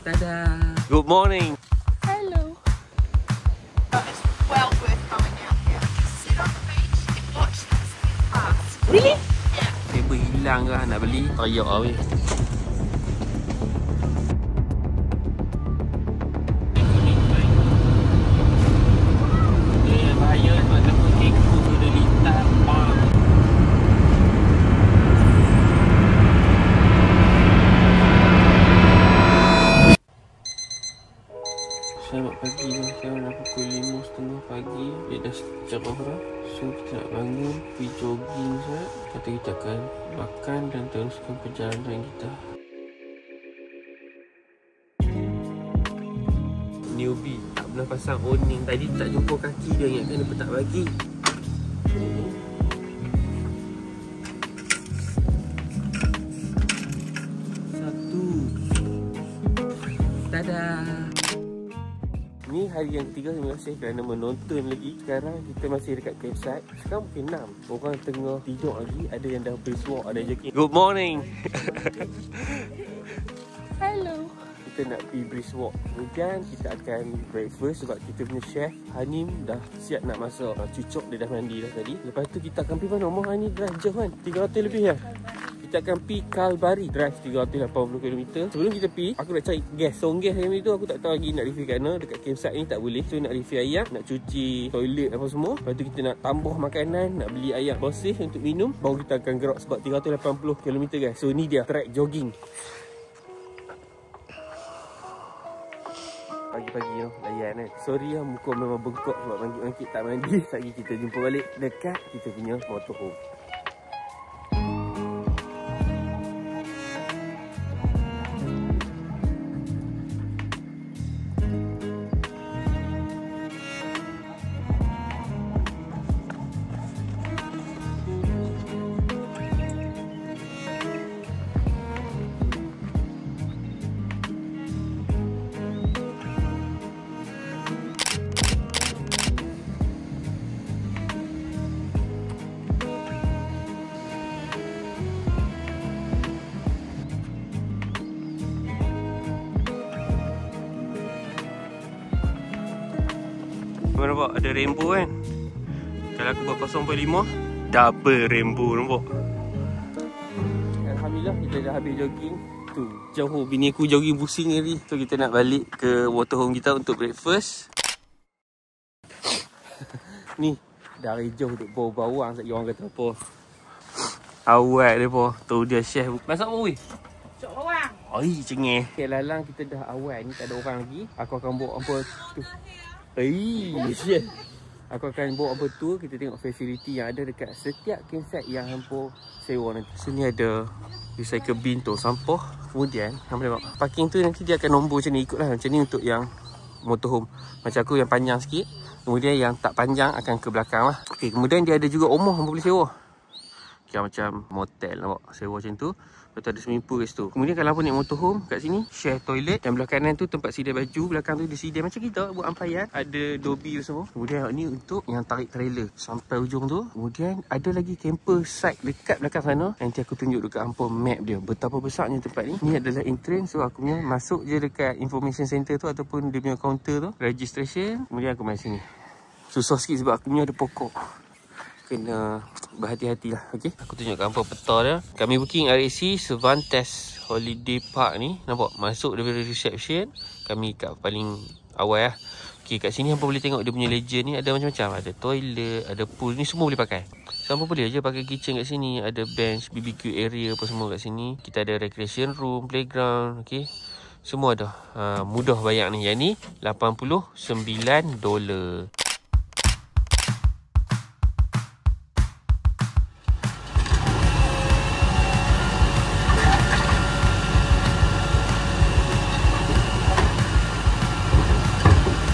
Tada! Good morning! Hello. It's well worth coming out here. Sit on the beach and watch the sea pass. Really? Yeah. Tiba hilang ke nak beli? Teriak lah weh. Bahaya sebab takut ekor tu dia lintas. Selamat pagi, sekarang dah pukul 5.30 pagi. Dia dah cerah dah. So kita nak bangun, pergi jogging sekejap. Kata kita akan makan dan teruskan perjalanan kita. Newbie tak pernah pasang awning. Tadi tak jumpa kaki dia, ingatkan dia tak bagi. Satu. Tada! Ni hari yang ketiga. Terima kasih kerana menonton lagi. Sekarang kita masih dekat campsite. Sekarang mungkin 6. Orang tengah tidur lagi. Ada yang dah brisk walk, ada yang jogging. Good morning. Hello. Kita nak pergi brisk walk. Kemudian kita akan breakfast sebab kita punya chef Hanim dah siap nak masak. Cucuk dia dah mandi dah tadi. Lepas tu kita akan pergi mana? Rumah ni drive jauh kan? 300 lebih ya. Kita akan pergi Kalbari, drive 380 km. Sebelum kita pergi, aku nak cari gas. So gas yang itu aku tak tahu lagi nak refill kat mana. Dekat campsite ni tak boleh. So nak refill air, nak cuci toilet apa semua. Lepas tu kita nak tambah makanan, nak beli air bersih untuk minum. Baru kita akan gerak sebab 380 km guys. So ni dia track jogging. Pagi-pagi tu layan kan. Sorry lah muka memang bengkok sebab bangkit-bangkit tak mandi. Sekejap kita jumpa balik dekat kita punya motorhome. Kau nampak ada rainbow kan? Kalau aku buat 0.5 double rainbow, nampak? Alhamdulillah kita dah habis jogging. Tu jauh bini aku jogging pusing tadi. So kita nak balik ke waterhome kita untuk breakfast. Ni dari jauh duk bau bawang sekejap orang kata apa. Awal dia apa? Tu dia chef. Masak apa weh? Cok bawang. Oi cengeh. Okay, lalang kita dah awal ni tak ada orang lagi. Aku akan bawa apa tu. Shit. Aku akan bawa apa tour. Kita tengok facility yang ada dekat setiap campsite yang hampa sewa nanti. Sini ada recycle bin tu sampah. Kemudian hampa tengok parking tu nanti dia akan nombor macam ni, ikutlah macam ni untuk yang motorhome. Macam aku yang panjang sikit. Kemudian yang tak panjang akan ke belakang lah. Okay, kemudian dia ada juga rumah hampa boleh sewa. Okay, macam motel nampak. Sewa macam tu. Lepas tu ada swimming pool kat situ. Kemudian kalau apa naik motorhome kat sini, share toilet. Dan belah kanan tu tempat sidai baju. Belakang tu dia sidai macam kita buat ampaian. Ada dobi semua. Kemudian ni untuk yang tarik trailer sampai ujung tu. Kemudian ada lagi camper site dekat belakang sana. Nanti aku tunjuk dekat hampa map dia. Betapa besarnya tempat ni. Ni adalah entrance. So aku punya masuk je dekat information center tu ataupun dia punya counter tu. Registration. Kemudian aku main sini. Susah sikit sebab aku punya ada pokok. Kena berhati-hati lah. Okay, aku tunjukkan apa peta dia. Kami booking RAC Cervantes Holiday Park ni. Nampak? Masuk daripada reception. Kami kat paling awal lah. Okay, kat sini hampa boleh tengok dia punya legend ni. Ada macam-macam. Ada toilet, ada pool. Ni semua boleh pakai. So hampa boleh je pakai kitchen kat sini. Ada bench, BBQ area apa semua kat sini. Kita ada recreation room, playground. Okay, semua ada. Mudah bayar ni. Yang ni $89.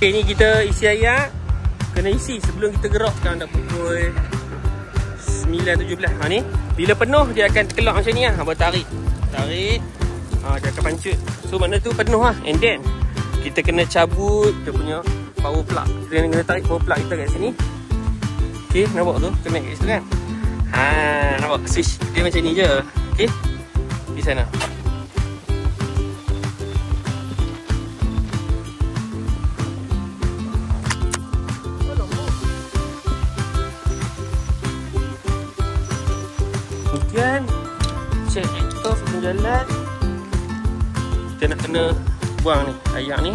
Okay, ni kita isi air. Kena isi sebelum kita gerak. Sekarang dah pukul 9.17. Ni bila penuh dia akan terkelak macam ni lah. Abang tarik. Tarik. Dia akan pancut. So mana tu penuh lah. And then kita kena cabut kita punya power plug. Kita kena tarik power plug kita kat sini. Okay, nampak tu? Connect kat situ kan? Nampak switch dia macam ni je. Okay, di sana. jalan. Kita nak kena buang ni ayak ni.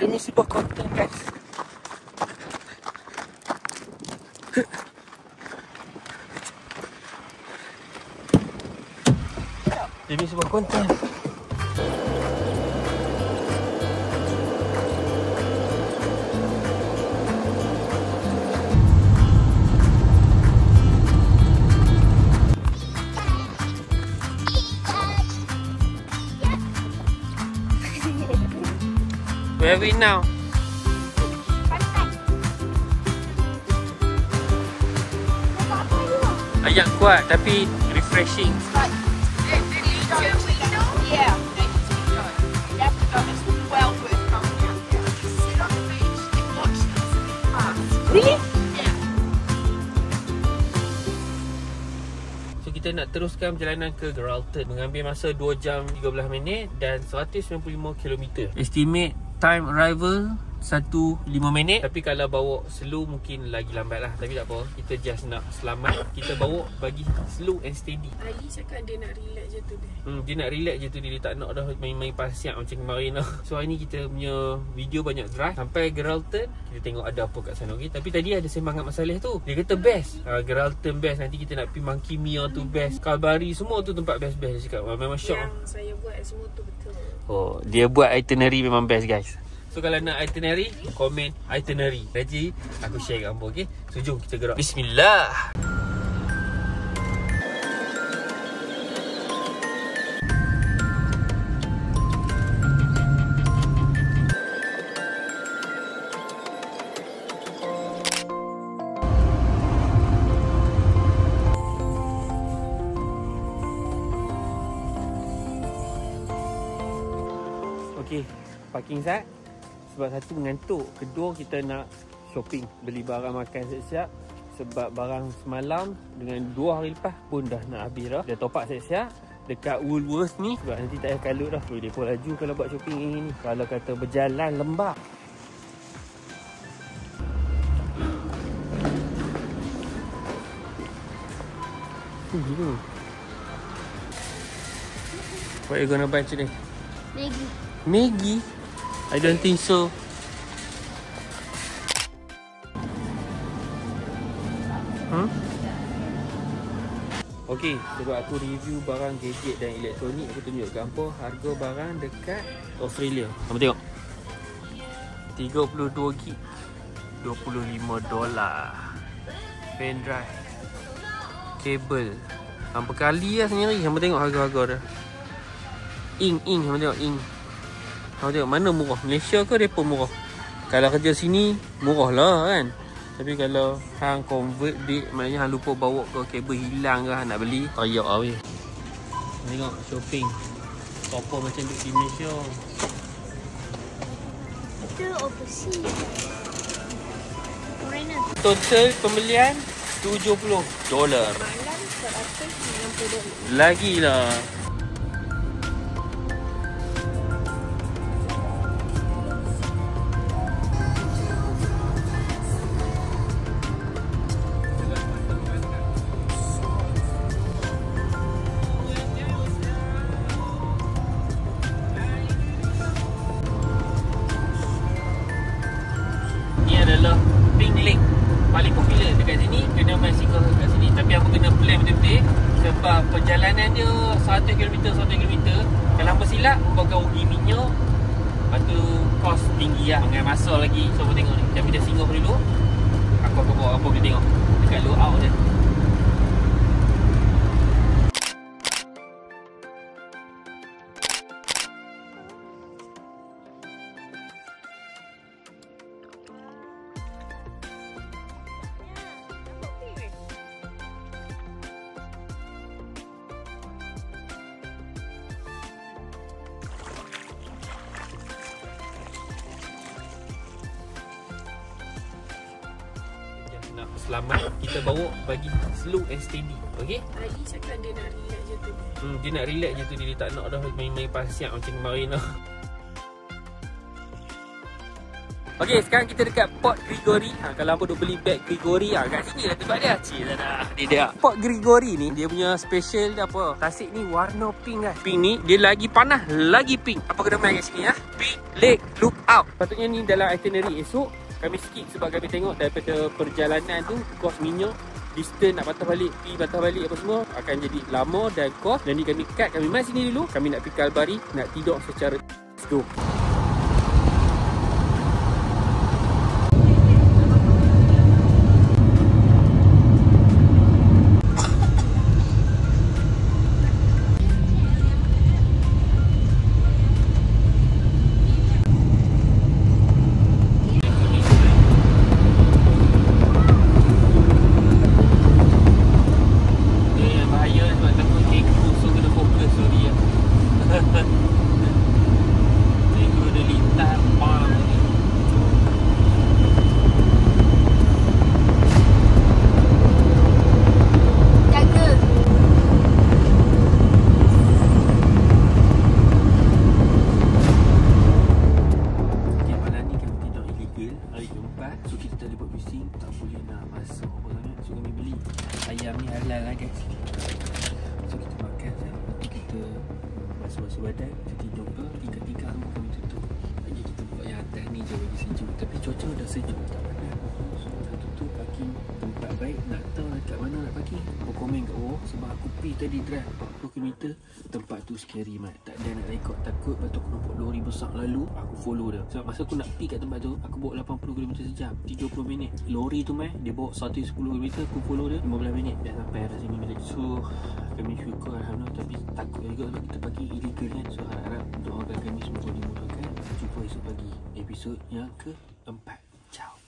Ini sebuah konten, guys. Ini sebuah konten. Where are we now? Ayak kuat tapi refreshing. Yeah, you have to go. It's well worth coming out here. Sit on the beach and watch them spin past. Really? Yeah. So kita nak teruskan perjalanan ke Geraldton. Mengambil masa 2 jam 13 minit dan 195 km. Estimate time arrival 1:05 minit. Tapi kalau bawa slow mungkin lagi lambat lah. Tapi tak apa, kita just nak selamat. Kita bawa bagi slow and steady. Ali cakap dia nak relax je tu dia. Dia nak relax je tu dia tak nak dah main-main pasiak macam kemarin lah. So hari ni kita punya video banyak drive. Sampai Geraldton, kita tengok ada apa kat sana, okay? Tapi tadi ada semangat masalah tu. Dia kata best, Geraldton best. Nanti kita nak pergi Monkey Mia tu best, Kalbari semua tu tempat best-best. Dia cakap memang shock. Yang saya buat semua tu betul. Oh, dia buat itinerary memang best, guys. So kalau nak itinerary, komen itinerary. Nanti aku share kat hangpa, okay? So jom kita gerak. Bismillah. Okay, parking sat. Sebab satu mengantuk, kedua kita nak shopping, beli barang makan siap-siap. Sebab barang semalam dengan 2 hari lepas pun dah nak habis dah. Dah top up siap-siap dekat Woolworths ni. Sebab nanti tak payah kalut dah. Dia pun laju kalau buat shopping ini. Kalau kata berjalan lembab. Gila. What you gonna buy today? Maggi. Maggi? I don't think so. Okay, sebab aku review barang gadget dan elektronik, aku tunjuk kat hampa harga barang dekat Australia. Hampa tengok. 32 gig, $25. Pen drive, kabel. Hampa kali lah sendiri. Hampa tengok harga-harga dah. Ink. Hampa tengok ink. Hampa tengok mana murah. Malaysia ke depa murah? Kalau kerja sini murah lah kan. Tapi kalau hang convert bit, maknanya hang lupa bawa ke, kabel hilang ke, hang nak beli, tayak lah weh. Tengok shopping topper macam duduk di Malaysia. Itu overseas. Foreigner. Total pembelian $70. Malam $190. Lagi lah. Adalah Pink Lake paling popular dekat sini. Kena bicycle kat sini. Tapi aku kena plan betul-betul sebab perjalanan dia 100 km. Kalau hampa silap, hampa akan rugi minyak. Lepas tu kos tinggi lah, mengenai masa lagi. So hampa tengok ni, tapi dah singgah dulu. Aku akan bawa hampa boleh tengok dekat lookout je. nak selamat, kita bawa bagi slow and steady. Okay? Ali cakap dia nak relax je tu. Dia nak relax je tu. Dia tak nak dah main-main pasiak macam kemarin lah. Okay, sekarang kita dekat Port Gregory. Kalau apa duk beli beg Gregory kat sini lah tempat dia. Cik dah. Dia Port Gregory ni, dia punya special dia apa? Tasik ni warna pink kan. Pink ni dia lagi panas, lagi pink. Apa kena main kat sini ah? Pink Lake Lookout. Patutnya ni dalam itinerary esok. Kami skip sebab kami tengok daripada perjalanan tu kos minyak, distance nak patah balik, patah balik apa semua akan jadi lama dan kos. Jadi kami cut, kami main sini dulu. Kami nak pergi Kalbari, nak tidur secara seduh. So kita tak boleh buat bising, tak boleh nak masak apa sangat. So kami beli ayam ni halal lah guys. So kita makan je. Nanti kita basuh-basuh badan, kita tidur ke, tiga-tiga semua kami tutup. Lagi kita buat yang atas ni je bagi sejuk. Tapi cuaca dah sejuk, tak panas. So kita tutup parking tempat baik. Nak tahu kat mana nak parking? Komen kat bawah. Sebab aku pergi tadi drive 40km. Tempat tu scary mat. Tak ada nak rekod, takut lepas tu aku nampak lori besar lalu. Aku follow dia. Sebab masa aku nak pergi kat tempat tu, aku bawa 80km sejam, 30 minit. Lori tu dia bawa 110km, aku follow dia 15 minit dah sampai arah sini balik. So kami syukur alhamdulillah. Tapi takut juga sebab kita pergi illegal kan. So harap-harap doakan kami semua dimudahkan. Jumpa esok pagi episod yang ke-4.